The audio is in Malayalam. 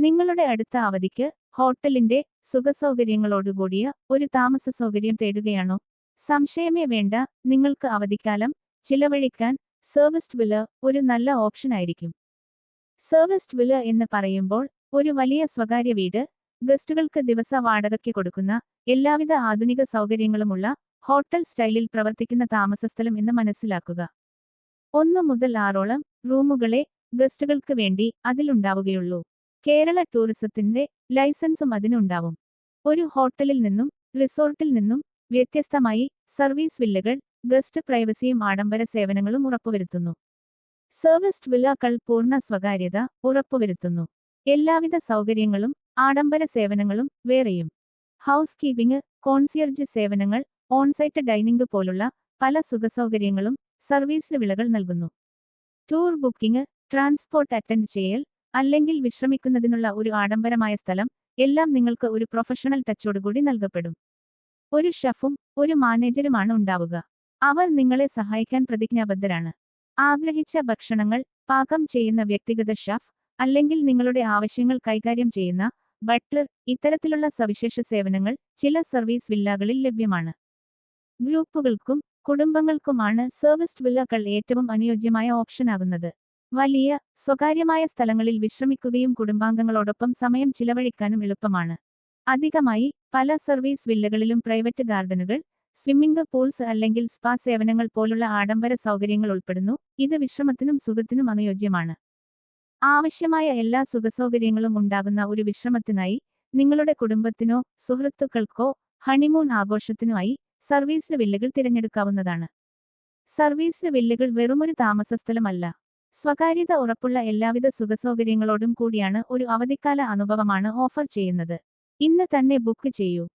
നിങ്ങളുടെ അടുത്ത അവധിക്ക് ഹോട്ടലിന്റെ സുഖസൗകര്യങ്ങളോടുകൂടിയ ഒരു താമസ സൗകര്യം തേടുകയാണോ? സംശയമേ വേണ്ട, നിങ്ങൾക്ക് അവധിക്കാലം ചിലവഴിക്കാൻ സർവീസ്ഡ് വില്ല ഒരു നല്ല ഓപ്ഷൻ ആയിരിക്കും. സർവീസ്ഡ് വില്ല എന്ന് പറയുമ്പോൾ ഒരു വലിയ സ്വകാര്യ വീട്, ഗസ്റ്റുകൾക്ക് ദിവസ വാടകയ്ക്ക് കൊടുക്കുന്ന എല്ലാവിധ ആധുനിക സൗകര്യങ്ങളുമുള്ള ഹോട്ടൽ സ്റ്റൈലിൽ പ്രവർത്തിക്കുന്ന താമസസ്ഥലം എന്ന് മനസ്സിലാക്കുക. 1 മുതൽ 6ഓളം റൂമുകളെ ഗസ്റ്റുകൾക്ക് വേണ്ടി അതിലുണ്ടാവുകയുള്ളൂ. കേരള ടൂറിസത്തിന്റെ ലൈസൻസും അതിനുണ്ടാവും. ഒരു ഹോട്ടലിൽ നിന്നും റിസോർട്ടിൽ നിന്നും വ്യത്യസ്തമായി സർവീസ് വില്ലകൾ ഗസ്റ്റ് പ്രൈവസിയും ആഡംബര സേവനങ്ങളും ഉറപ്പുവരുത്തുന്നു. സർവീസ്ഡ് വില്ലകൾ പൂർണ്ണ സ്വകാര്യത ഉറപ്പുവരുത്തുന്നു. എല്ലാവിധ സൗകര്യങ്ങളും ആഡംബര സേവനങ്ങളും വേറെയും. ഹൗസ് കീപ്പിംഗ്, കോൺസിയർജ് സേവനങ്ങൾ, ഓൺസൈറ്റ് ഡൈനിംഗ് പോലുള്ള പല സുഖസൗകര്യങ്ങളും സർവീസ്ഡ് വില്ലകൾ നൽകുന്നു. ടൂർ ബുക്കിംഗ്, ട്രാൻസ്പോർട്ട് അറ്റൻഡ് ചെയ്യൽ, അല്ലെങ്കിൽ വിശ്രമിക്കുന്നതിനുള്ള ഒരു ആഡംബരമായ സ്ഥലം എല്ലാം നിങ്ങൾക്ക് ഒരു പ്രൊഫഷണൽ ടച്ചോടുകൂടി നൽകപ്പെടും. ഒരു ഷെഫും ഒരു മാനേജരുമാണ് ഉണ്ടാവുക. അവർ നിങ്ങളെ സഹായിക്കാൻ പ്രതിജ്ഞാബദ്ധരാണ്. ആഗ്രഹിച്ച ഭക്ഷണങ്ങൾ പാകം ചെയ്യുന്ന വ്യക്തിഗത ഷെഫ്, അല്ലെങ്കിൽ നിങ്ങളുടെ ആവശ്യങ്ങൾ കൈകാര്യം ചെയ്യുന്ന ബട്ട്ലർ, ഇത്തരത്തിലുള്ള സവിശേഷ സേവനങ്ങൾ ചില സർവീസ് വില്ലകളിൽ ലഭ്യമാണ്. ഗ്രൂപ്പുകൾക്കും കുടുംബങ്ങൾക്കുമാണ് സർവീസ്ഡ് വില്ലകൾ ഏറ്റവും അനുയോജ്യമായ ഓപ്ഷനാകുന്നത്. വലിയ സ്വകാര്യമായ സ്ഥലങ്ങളിൽ വിശ്രമിക്കുകയും കുടുംബാംഗങ്ങളോടൊപ്പം സമയം ചിലവഴിക്കാനും എളുപ്പമാണ്. അധികമായി പല സർവീസ് വില്ലകളിലും പ്രൈവറ്റ് ഗാർഡനുകൾ, സ്വിമ്മിംഗ് പൂൾസ് അല്ലെങ്കിൽ സ്പാ സേവനങ്ങൾ പോലുള്ള ആഡംബര സൗകര്യങ്ങൾ ഉൾപ്പെടുന്നു. ഇത് വിശ്രമത്തിനും സുഖത്തിനും അനുയോജ്യമാണ്. ആവശ്യമായ എല്ലാ സുഖസൗകര്യങ്ങളും ഉണ്ടാകുന്ന ഒരു വിശ്രമത്തിനായി നിങ്ങളുടെ കുടുംബത്തിനോ സുഹൃത്തുക്കൾക്കോ ഹണിമൂൺ ആഘോഷത്തിനുമായി സർവീസ്ഡ് വില്ലകൾ തിരഞ്ഞെടുക്കാവുന്നതാണ്. സർവീസ്ഡ് വില്ലകൾ വെറുമൊരു താമസസ്ഥലമല്ല, സ്വകാര്യത ഉറപ്പുള്ള എല്ലാവിധ സുഖസൗകര്യങ്ങളോടും കൂടിയാണ് ഒരു അവധിക്കാല അനുഭവമാണ് ഓഫർ ചെയ്യുന്നത്. ഇന്ന് തന്നെ ബുക്ക് ചെയ്യൂ.